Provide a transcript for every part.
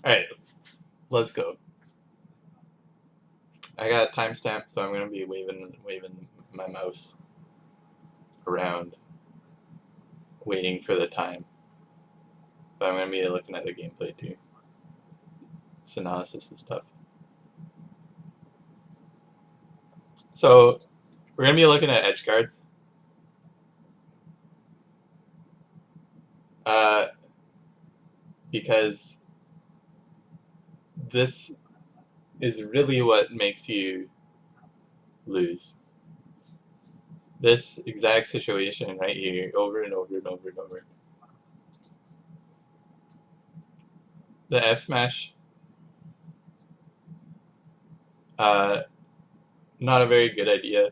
Alright, let's go. I got a timestamp, so I'm gonna be waving my mouse around, waiting for the time. But I'm gonna be looking at the gameplay too. It's analysis and stuff. So we're gonna be looking at edge guards. Uh, because this is really what makes you lose. This exact situation right here, over and over and over and over. The F smash, uh, not a very good idea.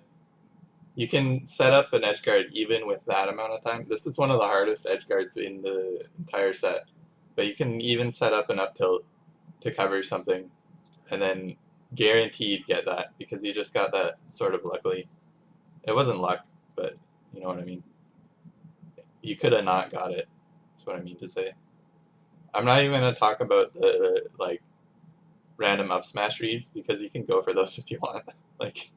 You can set up an edge guard even with that amount of time. This is one of the hardest edge guards in the entire set. But you can even set up an up tilt to cover something and then guaranteed get that because you just got that sort of luckily. It wasn't luck, but you know what I mean. You could have not got it. That's what I mean to say. I'm not even going to talk about the like random up smash reads because you can go for those if you want. Like,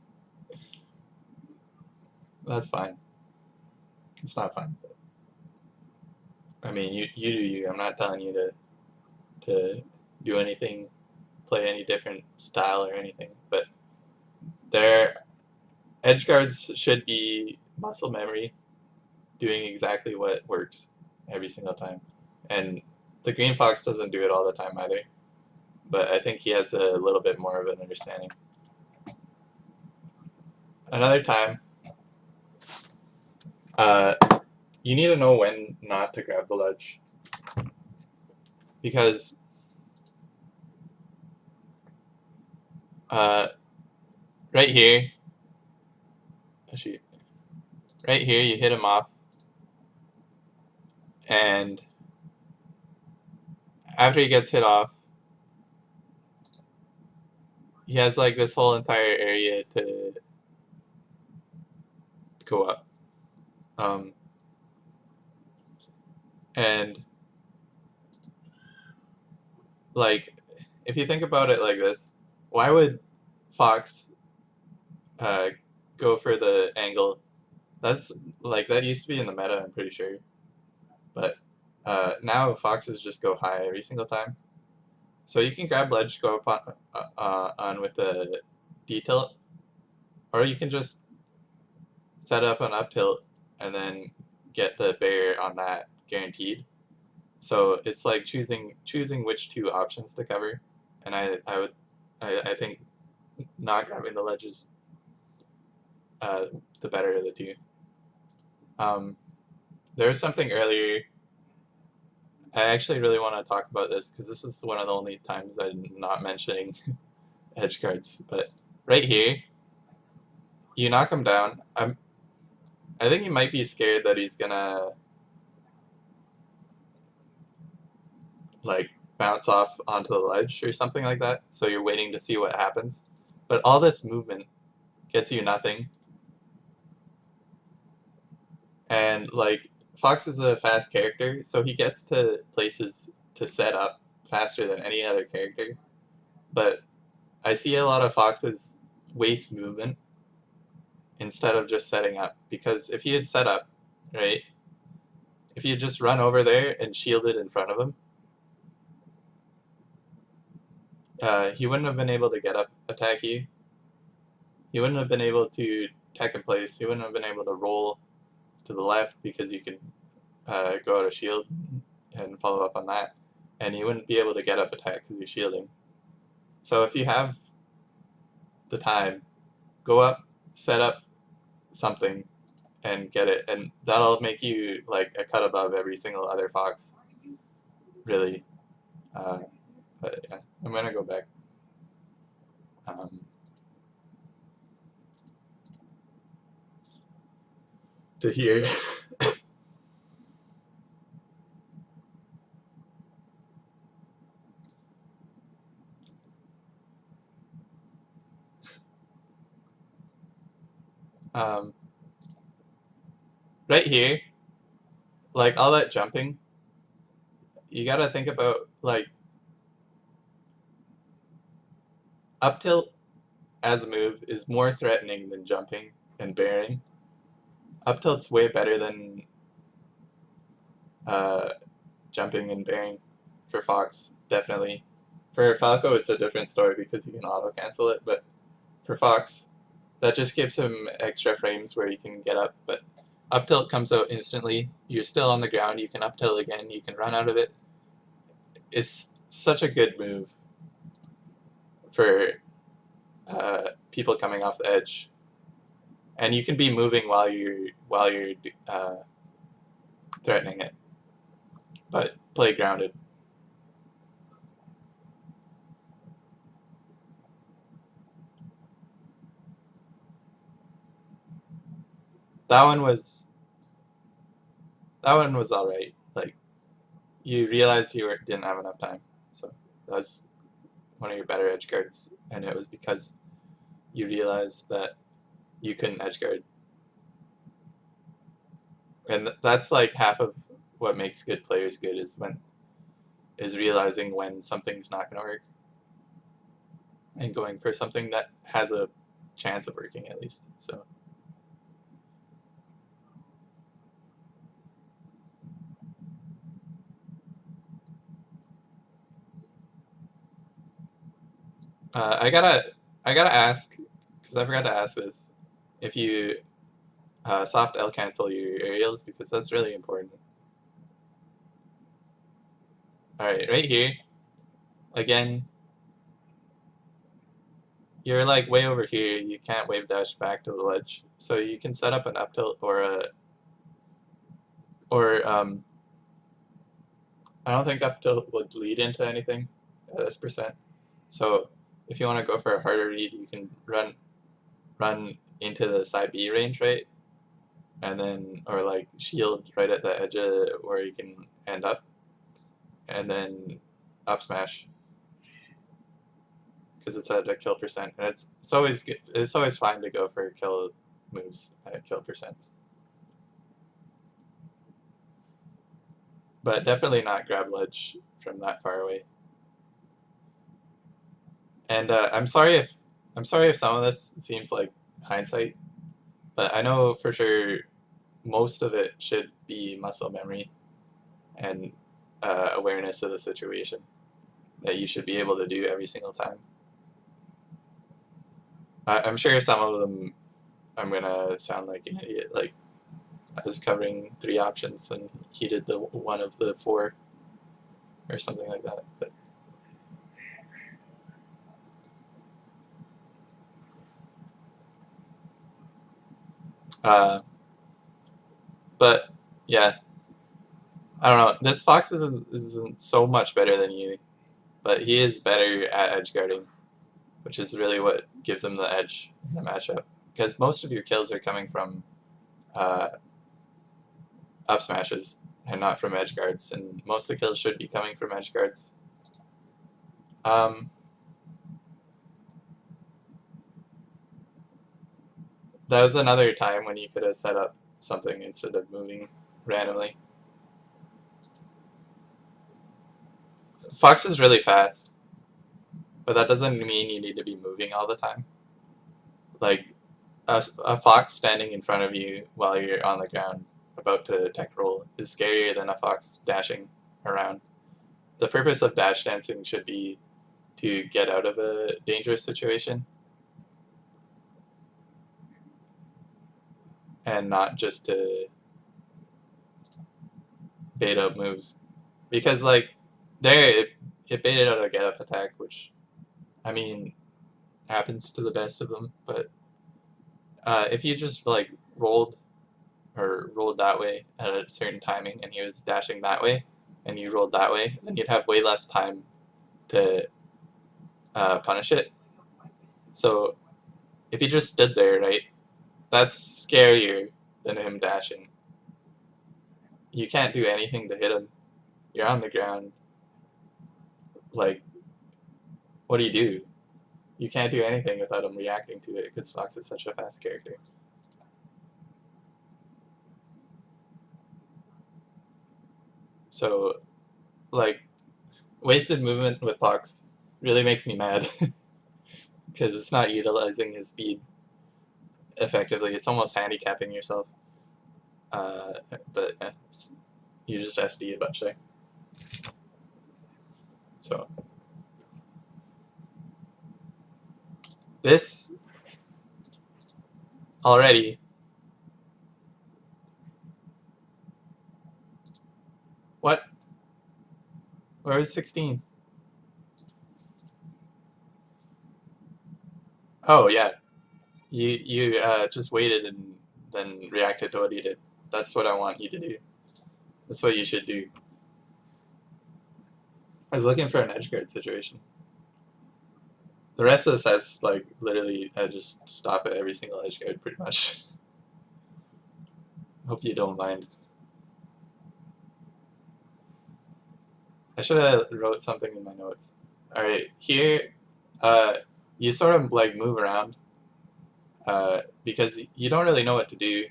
that's fine. It's not fine. I mean, you do you. I'm not telling you to do anything, play any different style or anything. But their edge guards should be muscle memory, doing exactly what works every single time. And the Green Fox doesn't do it all the time either. But I think he has a little bit more of an understanding. Another time, uh, you need to know when not to grab the ledge. Because right here, actually, right here, you hit him off, and after he gets hit off, he has like this whole entire area to go up. And like, if you think about it like this, why would Fox uh, go for the angle? That's like that used to be in the meta, I'm pretty sure. But now Foxes just go high every single time. So you can grab ledge, go up on with the D tilt, or you can just set up an up tilt and then get the bear on that guaranteed. So it's like choosing which two options to cover, and I think not grabbing the ledges the better of the two. There was something earlier. I actually really want to talk about this because this is one of the only times I'm not mentioning edge guards. But right here, you knock him down. I think he might be scared that he's gonna like bounce off onto the ledge or something like that. So you're waiting to see what happens. But all this movement gets you nothing. And like Fox is a fast character, so he gets to places to set up faster than any other character. But I see a lot of Foxes waste movement instead of just setting up. Because if he had set up, right, if you just run over there and shielded in front of him, he wouldn't have been able to get up, attack you. He wouldn't have been able to tech in place. He wouldn't have been able to roll to the left because you could go out of shield and follow up on that. And you wouldn't be able to get up attack because you're shielding. So if you have the time, go up, set up something, and get it, and that'll make you like a cut above every single other Fox, really. But yeah, I'm gonna go back. To here. Right here, like all that jumping, you gotta think about like Up tilt as a move is more threatening than jumping and bearing. Up tilt's way better than uh, jumping and bearing for Fox, definitely. For Falco, it's a different story because you can auto cancel it, but for Fox, that just gives him extra frames where he can get up. But up tilt comes out instantly. You're still on the ground. You can up tilt again. You can run out of it. It's such a good move for people coming off the edge, and you can be moving while you're threatening it, but play grounded. That one was that one was all right. Like you realized didn't have enough time, so that was one of your better edge guards, and it was because you realized that you couldn't edge guard, and that's like half of what makes good players good is realizing when something's not going to work and going for something that has a chance of working at least. So I gotta ask because I forgot to ask this if you soft L cancel your aerials because that's really important. All right, right here again. You're like way over here. You can't wave dash back to the ledge, so you can set up an up tilt or I don't think up tilt would lead into anything at this percent. So if you want to go for a harder read, you can run into the side B range, right? And then or like shield right at the edge of where you can end up, and then up smash because it's at a kill percent, and it's always fine to go for kill moves at kill percent, but definitely not grab ledge from that far away. And I'm sorry if some of this seems like hindsight, but I know for sure most of it should be muscle memory and awareness of the situation that you should be able to do every single time. I'm sure some of them I'm gonna sound like an idiot. Like I was covering 3 options and he did the one of the 4 or something like that. Uh, but yeah, I don't know. This Fox isn't so much better than you, but he is better at edge guarding, which is really what gives him the edge in the matchup. Because most of your kills are coming from uh, up smashes and not from edge guards, and most of the kills should be coming from edge guards. Um, that was another time when you could have set up something instead of moving randomly. Fox is really fast, but that doesn't mean you need to be moving all the time. Like a fox standing in front of you while you're on the ground about to tech roll is scarier than a fox dashing around. The purpose of dash dancing should be to get out of a dangerous situation and not just to bait out moves. Because like it baited out a get up attack, which I mean happens to the best of them, but if you just like rolled that way at a certain timing and he was dashing that way and you rolled that way, then you'd have way less time to punish it. So if he just stood there, right, that's scarier than him dashing. You can't do anything to hit him. You're on the ground. Like, what do you do? You can't do anything without him reacting to it because Fox is such a fast character. So, like, wasted movement with Fox really makes me mad. because it's not utilizing his speed effectively. It's almost handicapping yourself. But you just SD a bunch there. So this already. What? Where was 16? Oh yeah, you just waited and then reacted to what he did. That's what I want you to do. That's what you should do. I was looking for an edge guard situation. The rest of this has like literally I just stop at every single edge guard pretty much. Hope you don't mind. I should have wrote something in my notes. All right, here, you sort of like move around because you don't really know what to do.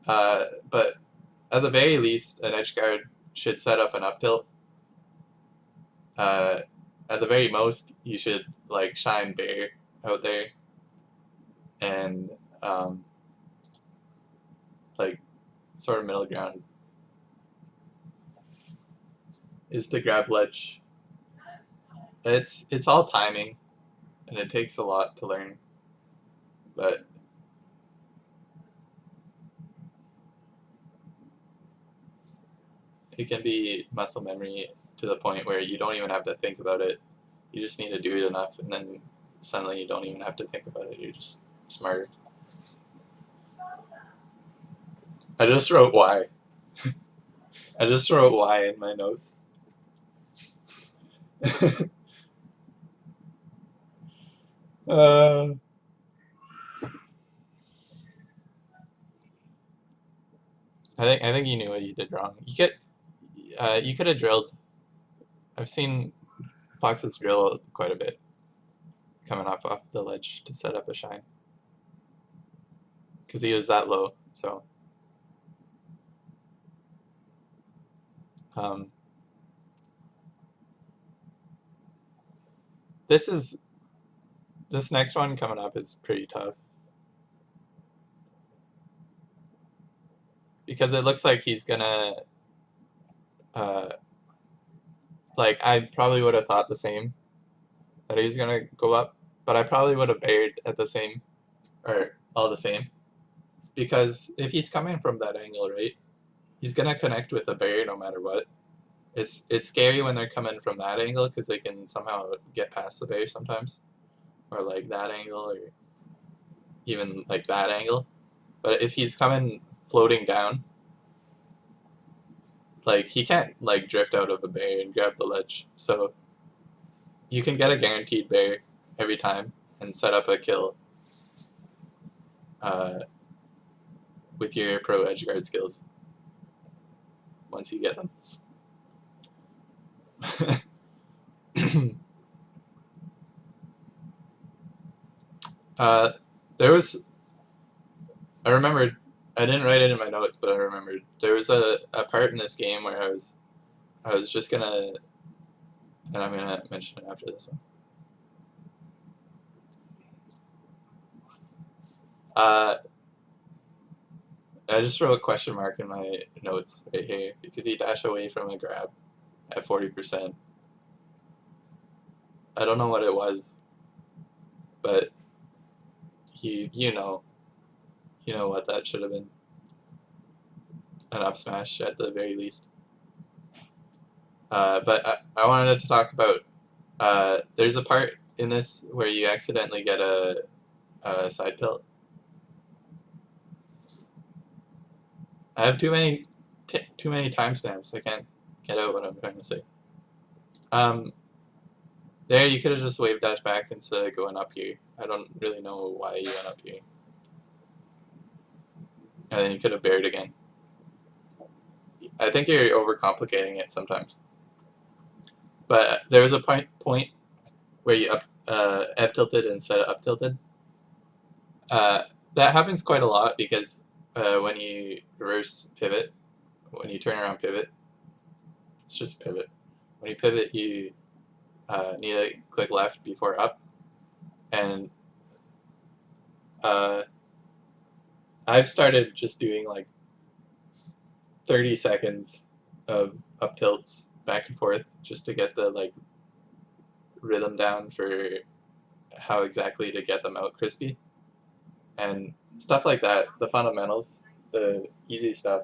But at the very least, an edge guard should set up an up tilt. Uh, at the very most, you should like shine bear out there and like sort of middle ground is to grab ledge. It's all timing, and it takes a lot to learn, but it can be muscle memory to the point where you don't even have to think about it. You just need to do it enough, and then suddenly you don't even have to think about it. You're just smarter. I just wrote Y. I just wrote Y in my notes. uh, I think you knew what you did wrong. You could have drilled. I've seen foxes drill quite a bit, coming off the ledge to set up a shine, because he was that low. So um, this next one coming up is pretty tough because it looks like he's gonna uh, like I probably would have thought the same that he was gonna go up, but I probably would have buried at the same or all the same because if he's coming from that angle, right, he's gonna connect with the barrier no matter what. It's scary when they're coming from that angle because they can somehow get past the barrier sometimes, or like that angle, or even like that angle. But if he's coming floating down, like he can't like drift out of a barrier and grab the ledge. So you can get a guaranteed barrier every time and set up a kill uh, with your pro edge guard skills once you get them. There was I remembered I didn't write it in my notes, but I remembered there was a part in this game where I was just gonna and I'm gonna mention it after this one. Uh, I just wrote a question mark in my notes right here because he dashed away from a grab at 40%. I don't know what it was, but you know what that should have been. An up smash at the very least. But I wanted to talk about there's a part in this where you accidentally get a side tilt. I have too many timestamps. I can't get out what I'm trying to say. There you could have just wave dash back instead of going up here. I don't really know why you went up here. And then you could have buried again. I think you're overcomplicating it sometimes. But there was a point where you F tilted instead of up tilted. That happens quite a lot because when you reverse pivot, when you turn around pivot, it's just pivot. When you pivot, you need to click left before up. and uh, I've started just doing like 30 seconds of up tilts back and forth just to get the like rhythm down for how exactly to get them out crispy and stuff like that. The fundamentals, the easy stuff.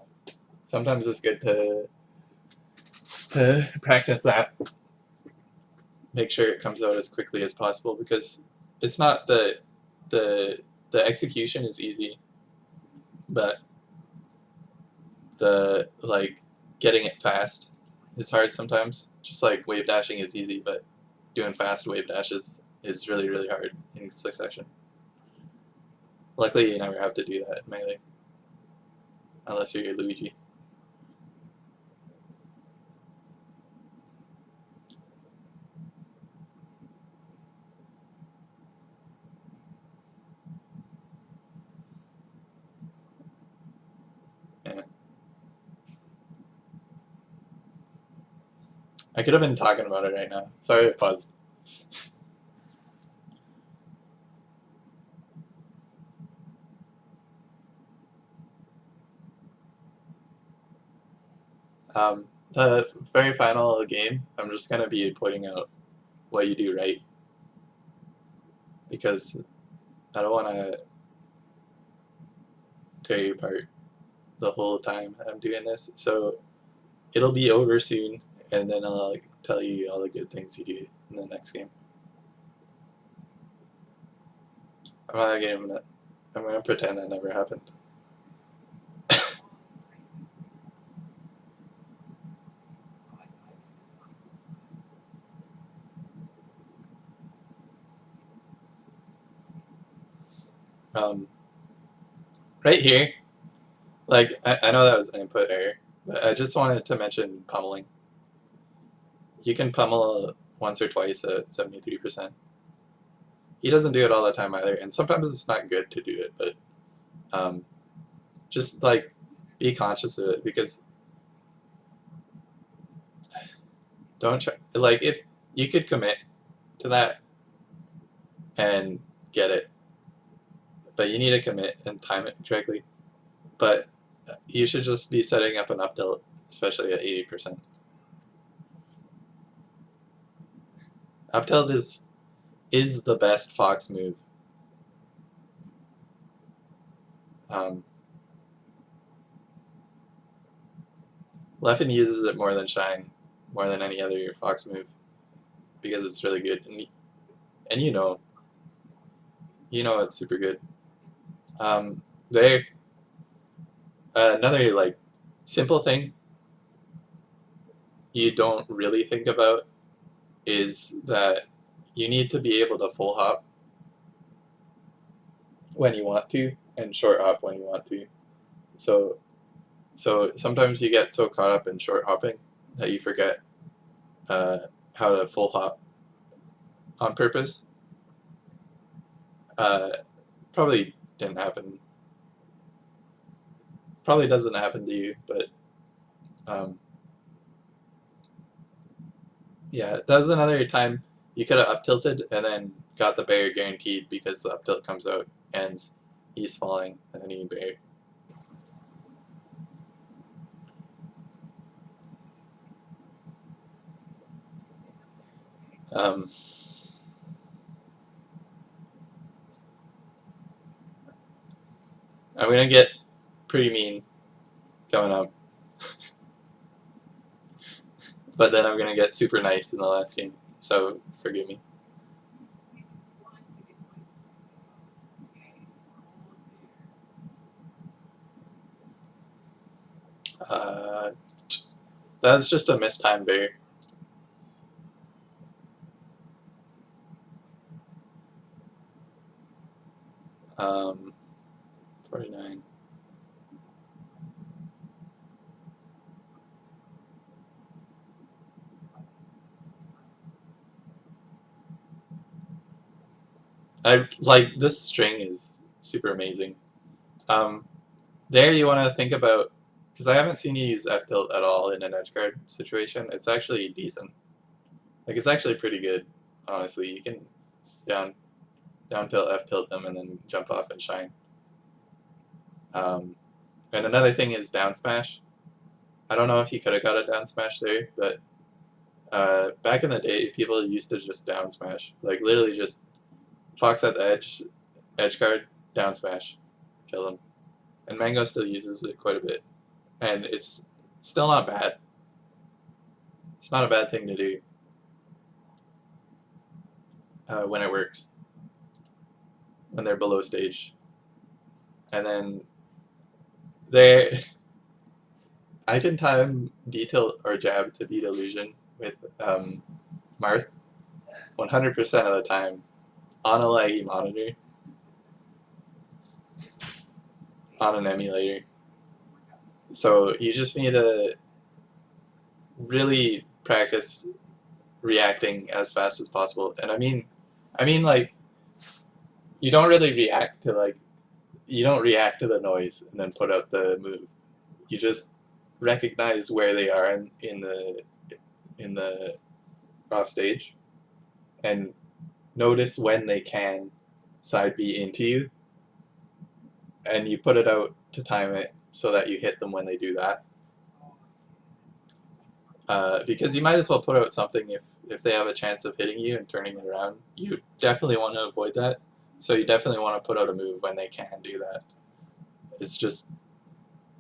Sometimes it's good to practice that. Make sure it comes out as quickly as possible because it's not the the execution is easy, but the like getting it fast is hard sometimes. Just like wave dashing is easy, but doing fast wave dashes is really really hard in succession. Luckily, you never have to do that in Melee unless you're Luigi. Yeah. I could have been talking about it right now. Sorry, I paused. The very final game, I'm just gonna be pointing out what you do right because I don't want to tear you apart the whole time I'm doing this. So it'll be over soon, and then I'll like tell you all the good things you do in the next game. I'm gonna pretend that never happened. Um, right here, like I know that was an input error, but I just wanted to mention pummeling. You can pummel once or twice at 73%. He doesn't do it all the time either, and sometimes it's not good to do it, but um, just like be conscious of it because don't try, like if you could commit to that and get it, but you need to commit and time it correctly. But you should just be setting up an up tilt, especially at 80%. Up tilt is the best Fox move. Um, Leffen uses it more than Shine, more than any other Fox move, because it's really good, and you know it's super good. There, another like simple thing you don't really think about is that you need to be able to full hop when you want to and short hop when you want to. So sometimes you get so caught up in short hopping that you forget uh, how to full hop on purpose. Uh, probably didn't happen. Probably doesn't happen to you, but um, yeah, that was another time you could have up tilted and then got the bear guaranteed because the up tilt comes out and he's falling and then you bear. Um, I'm gonna get pretty mean coming up, but then I'm gonna get super nice in the last game. So forgive me. Uh, that's just a mistimed bear. 49. I like this string is super amazing. Um, there you want to think about because I haven't seen you use F tilt at all in an edge guard situation. It's actually decent. Like it's actually pretty good, honestly. You can down down tilt, F tilt them, and then jump off and shine. And another thing is down smash. I don't know if he could have got a down smash there, but back in the day, people used to just down smash. Like, literally just Fox at the edge guard, down smash, kill him. And Mango still uses it quite a bit. And it's still not bad. It's not a bad thing to do when it works. When they're below stage. And then I can time detail or jab to beat illusion with Marth 100% of the time on a laggy monitor on an emulator. So you just need to really practice reacting as fast as possible. And I mean like you don't really react to the noise and then put out the move. You just recognize where they are in the off stage and notice when they can side B into you, and you put it out to time it so that you hit them when they do that. Because you might as well put out something if they have a chance of hitting you and turning it around. You definitely want to avoid that. So you definitely want to put out a move when they can do that. It's just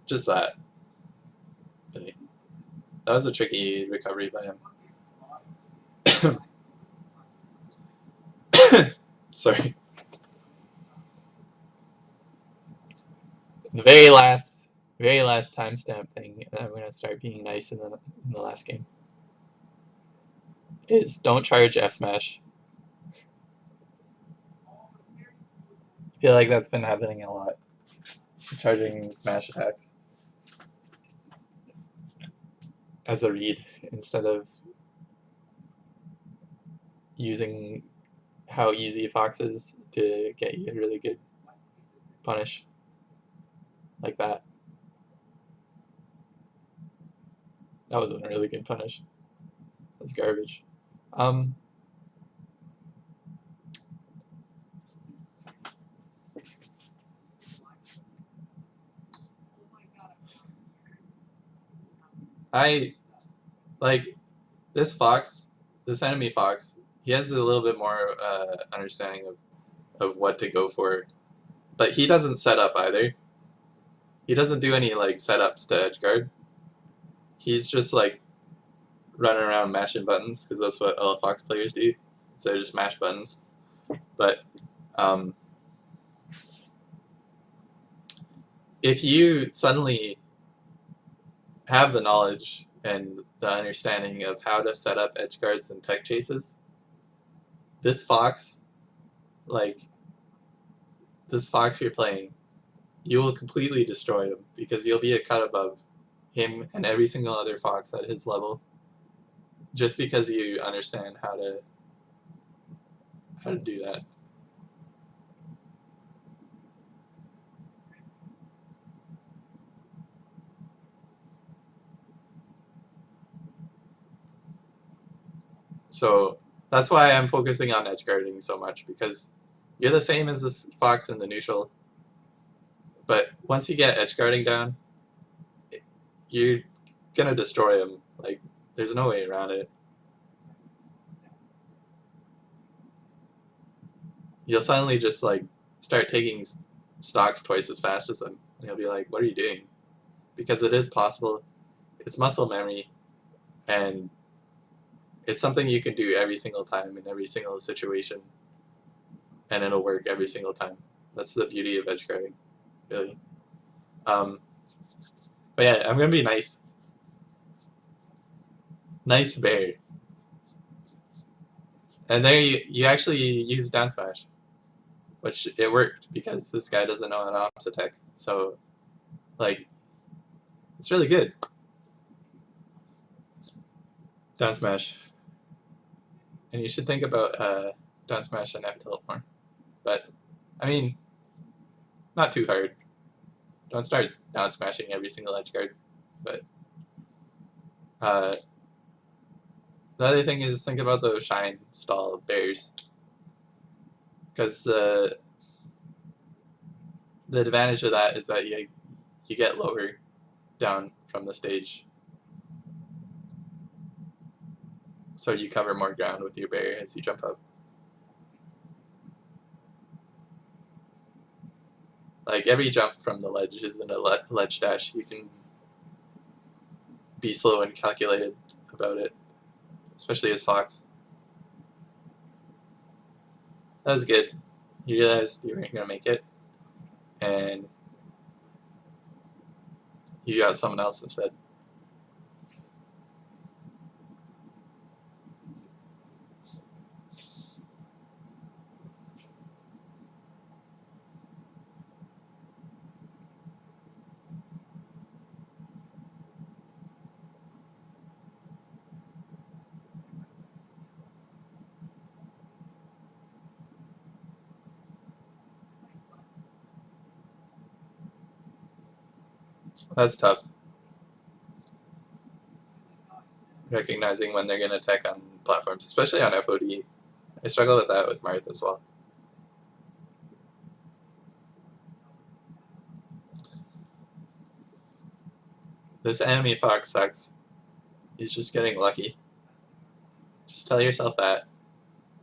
that. Really. That was a tricky recovery by him. Sorry. The very last timestamp thing, and I'm gonna start being nice in the last game, is don't charge F smash. I feel like that's been happening a lot. Charging smash attacks as a read instead of using how easy Fox is to get you a really good punish like that. That wasn't a really good punish. That was garbage. I like this Fox, this enemy Fox. He has a little bit more understanding of what to go for, but he doesn't set up either. He doesn't do any like setups to edge guard. He's just like running around mashing buttons because that's what all Fox players do. So they just mash buttons. But if you suddenly have the knowledge and the understanding of how to set up edge guards and tech chases, this Fox you're playing, you will completely destroy him because you'll be a cut above him and every single other Fox at his level just because you understand how to do that. So that's why I'm focusing on edge guarding so much, because you're the same as this Fox in the neutral, but once you get edge guarding down, you're gonna destroy him. Like, there's no way around it. You'll suddenly just like start taking stocks twice as fast as him, and you'll be like, "What are you doing?" Because it is possible. It's muscle memory, and it's something you can do every single time in every single situation, and it'll work every single time. That's the beauty of edge guarding, really. But yeah, I'm gonna be nice. Nice bear. And there you actually use down smash, which it worked because this guy doesn't know an ops attack. So, like, it's really good. Down smash. And you should think about down smash and F tilt more. But, I mean, not too hard. Don't start down smashing every single edge guard. But the other thing is think about those shine stall bears. because the advantage of that is that you get lower down from the stage, so you cover more ground with your barrier as you jump up. Like every jump from the ledge isn't a ledge dash. You can be slow and calculated about it, especially as Fox. That was good. You realized you weren't gonna make it, and you got someone else instead. That's tough. Recognizing when they're gonna attack on platforms, especially on FOD. I struggle with that with Marth as well. This enemy Fox sucks. He's just getting lucky. Just tell yourself that.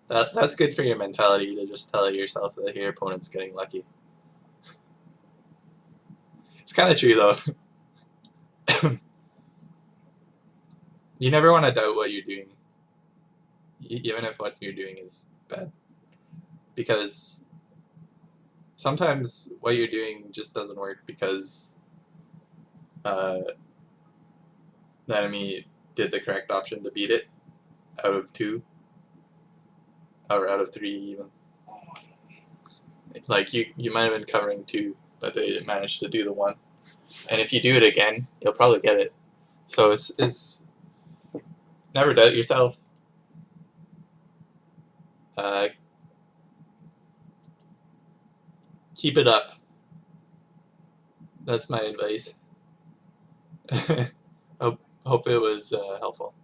That's good for your mentality to just tell yourself that your opponent's getting lucky. It's kind of true though. You never want to doubt what you're doing, even if what you're doing is bad, because sometimes what you're doing just doesn't work because uh, the enemy did the correct option to beat it out of 2 or out of 3 even. Like you might have been covering 2, but they managed to do the 1. And if you do it again, you'll probably get it. So it's never doubt yourself. Keep it up. That's my advice. Hope it was helpful.